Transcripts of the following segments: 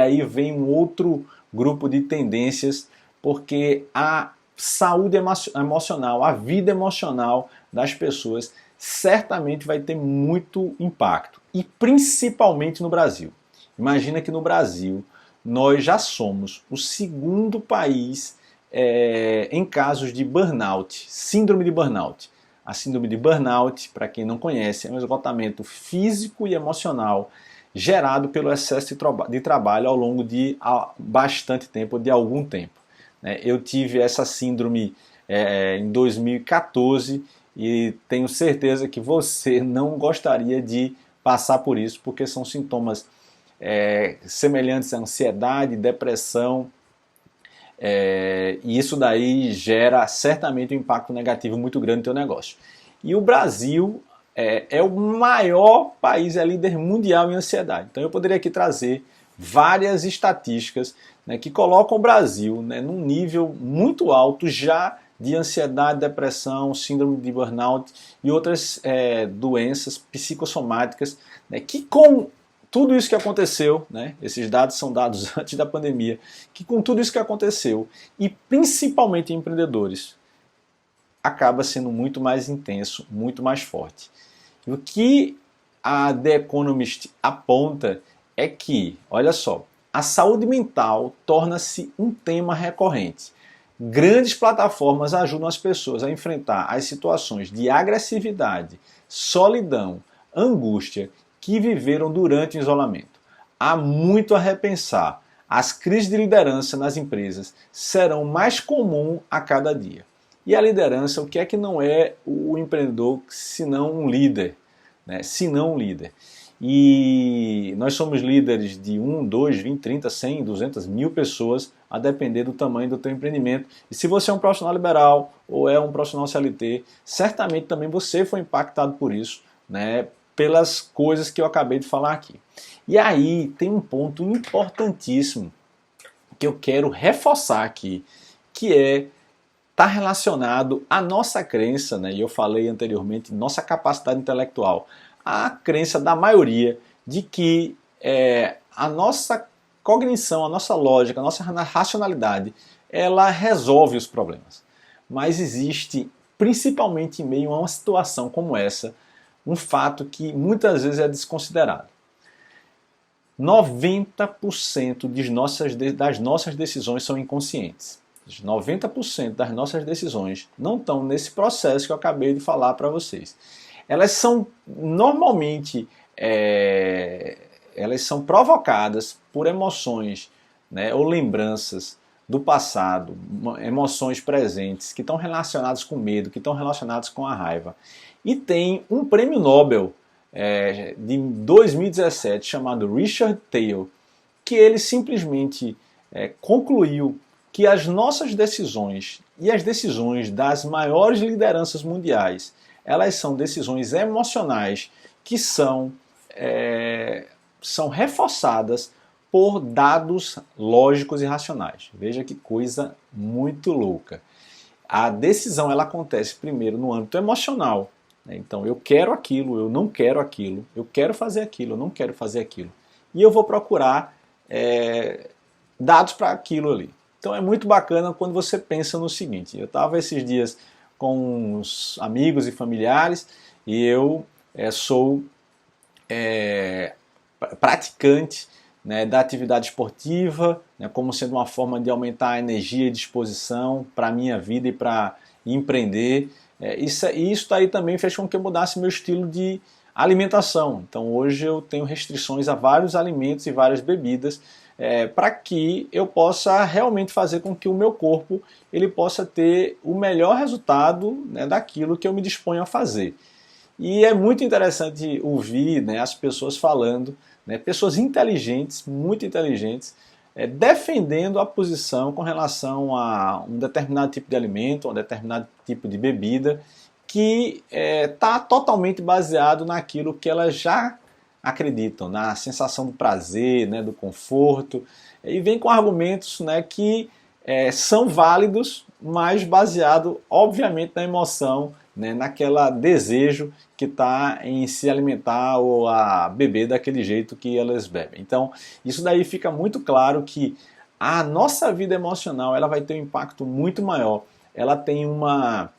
Aí vem um outro grupo de tendências, porque a saúde emocional, a vida emocional das pessoas certamente vai ter muito impacto, e principalmente no Brasil. Imagina que no Brasil nós já somos o segundo país em casos de burnout, síndrome de burnout. A síndrome de burnout, para quem não conhece, é um esgotamento físico e emocional gerado pelo excesso de trabalho ao longo de bastante tempo, de algum tempo. Eu tive essa síndrome em 2014 e tenho certeza que você não gostaria de passar por isso, porque são sintomas semelhantes à ansiedade, depressão, e isso daí gera certamente um impacto negativo muito grande no teu negócio. E o Brasil é o maior país, é líder mundial em ansiedade. Então eu poderia aqui trazer várias estatísticas, né, que colocam o Brasil, né, num nível muito alto já de ansiedade, depressão, síndrome de burnout e outras doenças psicossomáticas, né, que com tudo isso que aconteceu, né, esses dados são dados antes da pandemia, que com tudo isso que aconteceu, e principalmente em empreendedores, acaba sendo muito mais intenso, muito mais forte. E o que a The Economist aponta é que, olha só, a saúde mental torna-se um tema recorrente. Grandes plataformas ajudam as pessoas a enfrentar as situações de agressividade, solidão, angústia que viveram durante o isolamento. Há muito a repensar. As crises de liderança nas empresas serão mais comuns a cada dia. E a liderança, o que é que não é o empreendedor senão um líder? Né? Senão um líder. E nós somos líderes de 1, 2, 20, 30, 100, 200, 1000 pessoas, a depender do tamanho do teu empreendimento. E se você é um profissional liberal ou é um profissional CLT, certamente também você foi impactado por isso, né? Pelas coisas que eu acabei de falar aqui. E aí tem um ponto importantíssimo que eu quero reforçar aqui, que está relacionado à nossa crença, né? E eu falei anteriormente, nossa capacidade intelectual, a crença da maioria de que a nossa cognição, a nossa lógica, a nossa racionalidade, ela resolve os problemas. Mas existe, principalmente em meio a uma situação como essa, um fato que muitas vezes é desconsiderado. 90% das nossas decisões são inconscientes. 90% das nossas decisões não estão nesse processo que eu acabei de falar para vocês. Elas são normalmente elas são provocadas por emoções, né, ou lembranças do passado, emoções presentes que estão relacionadas com medo, que estão relacionadas com a raiva. E tem um prêmio Nobel de 2017 chamado Richard Thaler, que ele simplesmente concluiu que as nossas decisões e as decisões das maiores lideranças mundiais, elas são decisões emocionais que são reforçadas por dados lógicos e racionais. Veja que coisa muito louca. A decisão ela acontece primeiro no âmbito emocional. Então eu quero aquilo, eu não quero aquilo, eu quero fazer aquilo, eu não quero fazer aquilo. E eu vou procurar dados para aquilo ali. Então é muito bacana quando você pensa no seguinte. Eu estava esses dias com uns amigos e familiares e eu sou praticante, né, da atividade esportiva, né, como sendo uma forma de aumentar a energia e disposição para a minha vida e para empreender. Isso aí também fez com que eu mudasse meu estilo de alimentação. Então hoje eu tenho restrições a vários alimentos e várias bebidas para que eu possa realmente fazer com que o meu corpo ele possa ter o melhor resultado, né, daquilo que eu me disponho a fazer. E é muito interessante ouvir, né, as pessoas falando, né, pessoas inteligentes, muito inteligentes, defendendo a posição com relação a um determinado tipo de alimento, um determinado tipo de bebida, que está totalmente baseado naquilo que elas já acreditam, na sensação do prazer, né, do conforto, e vem com argumentos, né, que são válidos, mas baseado, obviamente, na emoção né, naquela desejo que está em se alimentar ou a beber daquele jeito que elas bebem. Então, isso daí fica muito claro que a nossa vida emocional ela vai ter um impacto muito maior. Ela tem uma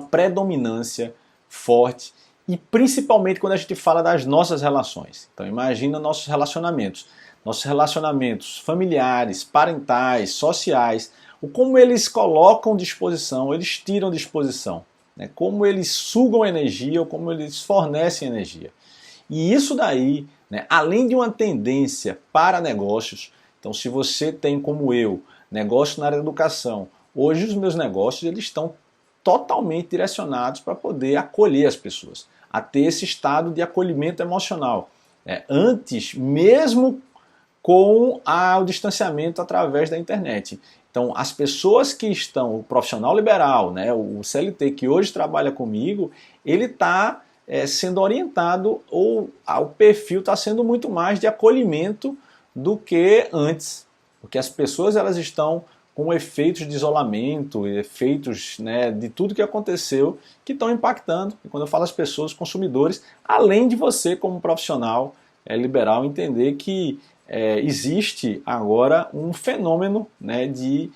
predominância forte e principalmente quando a gente fala das nossas relações. Então imagina nossos relacionamentos familiares, parentais, sociais, o como eles colocam disposição, eles tiram disposição, né? Como eles sugam energia ou como eles fornecem energia. E isso daí, né, além de uma tendência para negócios, então se você tem como eu, negócio na área da educação, hoje os meus negócios eles estão totalmente direcionados para poder acolher as pessoas, a ter esse estado de acolhimento emocional. Antes, mesmo com o distanciamento através da internet. Então, as pessoas que estão, o profissional liberal, né, o CLT que hoje trabalha comigo, ele está sendo orientado, ou o perfil está sendo muito mais de acolhimento do que antes. Porque as pessoas elas estão com efeitos de isolamento, efeitos, né, de tudo que aconteceu, que estão impactando. E quando eu falo as pessoas, consumidores, além de você como profissional liberal entender que existe agora um fenômeno, né, de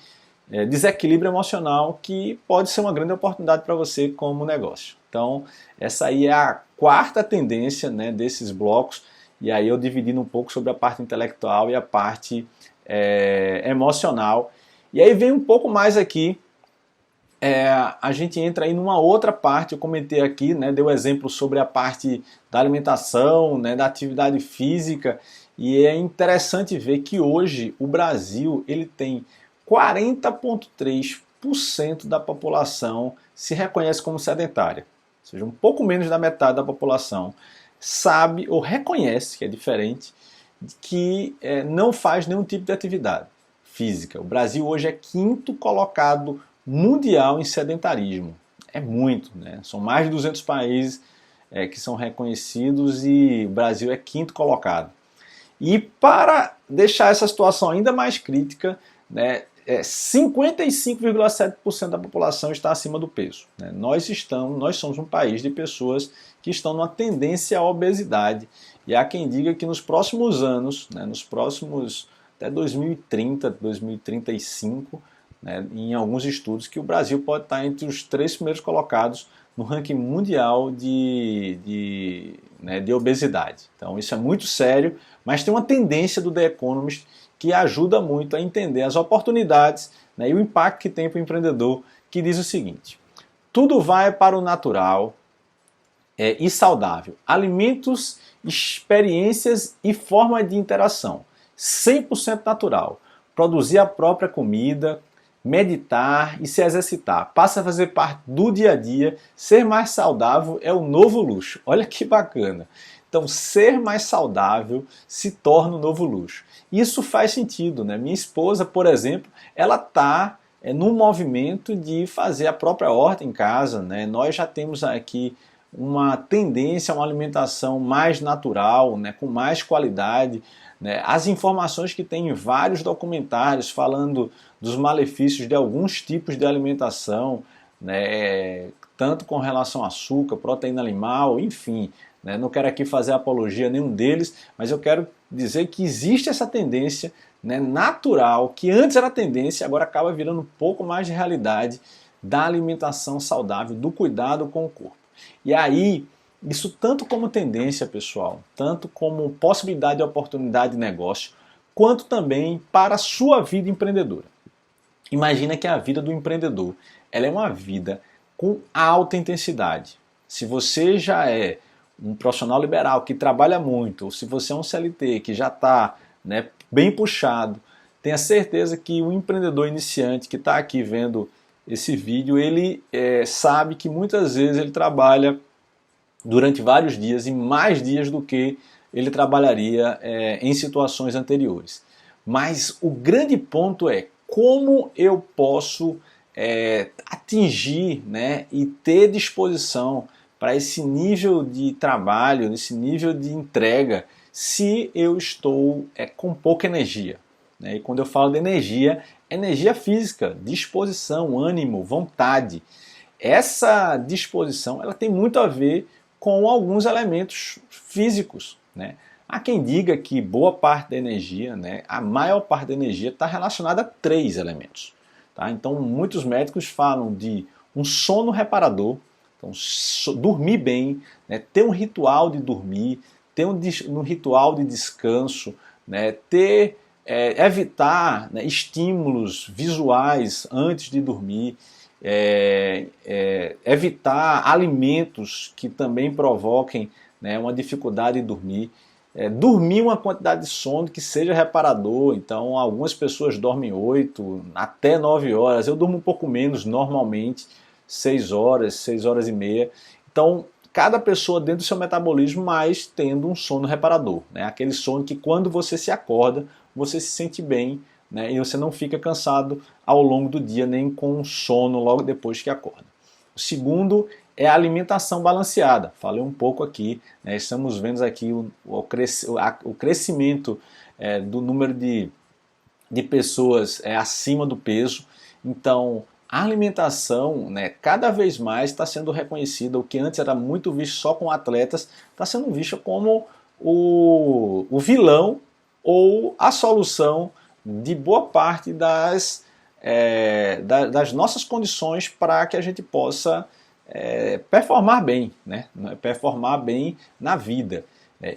desequilíbrio emocional que pode ser uma grande oportunidade para você como negócio. Então, essa aí é a quarta tendência, né, desses blocos, e aí eu dividindo um pouco sobre a parte intelectual e a parte emocional. E aí vem um pouco mais aqui, a gente entra aí numa outra parte, eu comentei aqui, né, dei o exemplo sobre a parte da alimentação, né, da atividade física, e é interessante ver que hoje o Brasil ele tem 40,3% da população se reconhece como sedentária, ou seja, um pouco menos da metade da população sabe ou reconhece, que é diferente, que não faz nenhum tipo de atividade física. O Brasil hoje é quinto colocado mundial em sedentarismo. É muito, né? São mais de 200 países que são reconhecidos e o Brasil é quinto colocado. E para deixar essa situação ainda mais crítica, né, 55,7% da população está acima do peso. Né? Nós somos um país de pessoas que estão numa tendência à obesidade. E há quem diga que nos próximos anos, né, nos próximos até 2030, 2035, né, em alguns estudos, que o Brasil pode estar entre os 3 primeiros colocados no ranking mundial de obesidade. Então isso é muito sério, mas tem uma tendência do The Economist que ajuda muito a entender as oportunidades, né, e o impacto que tem para o empreendedor, que diz o seguinte: tudo vai para o natural e saudável. Alimentos, experiências e forma de interação. 100% natural. Produzir a própria comida, meditar e se exercitar. Passa a fazer parte do dia a dia. Ser mais saudável é o novo luxo. Olha que bacana. Então, ser mais saudável se torna o novo luxo. Isso faz sentido, né? Minha esposa, por exemplo, ela está num movimento de fazer a própria horta em casa, né? Nós já temos aqui uma tendência a uma alimentação mais natural, né? Com mais qualidade. Né? As informações que tem em vários documentários falando dos malefícios de alguns tipos de alimentação, né? Tanto com relação a açúcar, proteína animal, enfim. Né? Não quero aqui fazer apologia a nenhum deles, mas eu quero dizer que existe essa tendência, né, natural, que antes era tendência, agora acaba virando um pouco mais de realidade da alimentação saudável, do cuidado com o corpo. E aí, isso tanto como tendência, pessoal, tanto como possibilidade de oportunidade de negócio, quanto também para a sua vida empreendedora. Imagina que a vida do empreendedor, ela é uma vida com alta intensidade. Se você já é um profissional liberal que trabalha muito, ou se você é um CLT que já está, né, bem puxado, tenha certeza que o empreendedor iniciante que está aqui vendo esse vídeo, ele sabe que muitas vezes ele trabalha durante vários dias e mais dias do que ele trabalharia em situações anteriores. Mas o grande ponto é como eu posso atingir, né, e ter disposição para esse nível de trabalho, esse nível de entrega, se eu estou com pouca energia. Né? E quando eu falo de energia, energia física, disposição, ânimo, vontade. essa disposição ela tem muito a ver com alguns elementos físicos, né? Há quem diga que boa parte da energia, né, a maior parte da energia está relacionada a 3 elementos. Tá? Então muitos médicos falam de um sono reparador, então dormir bem, né, ter um ritual de dormir, ter um ritual de descanso, né, evitar, né, estímulos visuais antes de dormir, evitar alimentos que também provoquem, né, uma dificuldade de dormir. Dormir uma quantidade de sono que seja reparador. Então algumas pessoas dormem 8 até 9 horas, eu durmo um pouco menos normalmente, 6 horas, 6 horas e meia. Então cada pessoa dentro do seu metabolismo, mas tendo um sono reparador, né? Aquele sono que quando você se acorda, você se sente bem, né? E você não fica cansado ao longo do dia, nem com sono logo depois que acorda. O segundo é a alimentação balanceada. Falei um pouco aqui, né? Estamos vendo aqui o crescimento do número de pessoas acima do peso. Então, a alimentação, né, cada vez mais está sendo reconhecida. O que antes era muito visto só com atletas, está sendo visto como o vilão ou a solução de boa parte das nossas condições para que a gente possa performar bem, né? Performar bem na vida.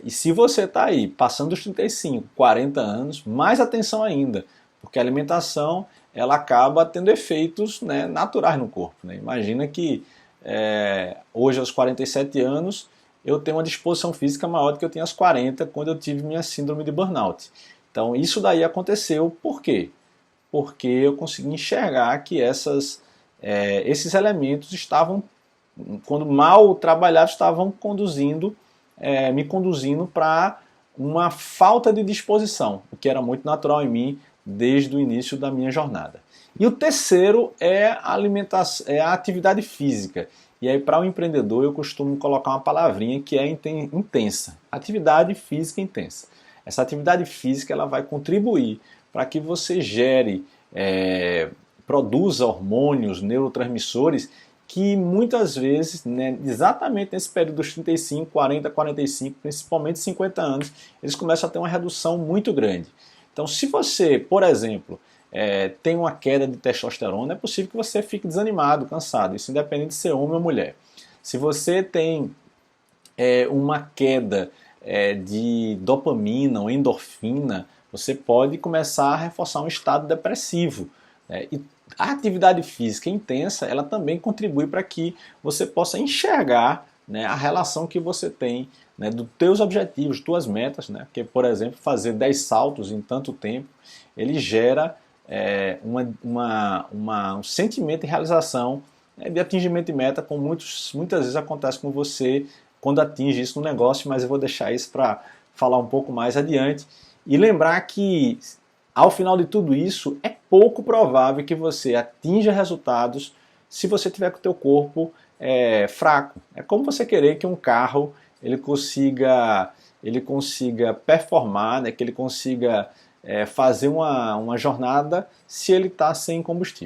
E se você está aí passando dos 35, 40 anos, mais atenção ainda, porque a alimentação ela acaba tendo efeitos, né, naturais no corpo. Né? Imagina que hoje aos 47 anos eu tenho uma disposição física maior do que eu tinha aos 40 quando eu tive minha síndrome de burnout. Então isso daí aconteceu por quê? Porque eu consegui enxergar que esses elementos estavam, quando mal trabalhados, estavam me conduzindo para uma falta de disposição, o que era muito natural em mim desde o início da minha jornada. E o terceiro é a alimentação, é a atividade física. E aí para o empreendedor eu costumo colocar uma palavrinha que é intensa. Atividade física intensa. Essa atividade física ela vai contribuir para que você produza hormônios, neurotransmissores que muitas vezes, né, exatamente nesse período dos 35, 40, 45, principalmente 50 anos, eles começam a ter uma redução muito grande. Então se você, por exemplo, tem uma queda de testosterona, é possível que você fique desanimado, cansado, isso independente de ser homem ou mulher. Se você tem uma queda de dopamina ou endorfina, você pode começar a reforçar um estado depressivo. E a atividade física intensa, ela também contribui para que você possa enxergar, né, a relação que você tem, né, dos teus objetivos, tuas metas, né? Porque, por exemplo, fazer 10 saltos em tanto tempo, ele gera um sentimento de realização, de atingimento de meta, como muitas vezes acontece com você quando atinge isso no negócio, mas eu vou deixar isso para falar um pouco mais adiante. E lembrar que, ao final de tudo isso, é pouco provável que você atinja resultados se você tiver com o teu corpo fraco. É como você querer que um carro ele consiga performar, né, que ele consiga fazer uma jornada se ele está sem combustível.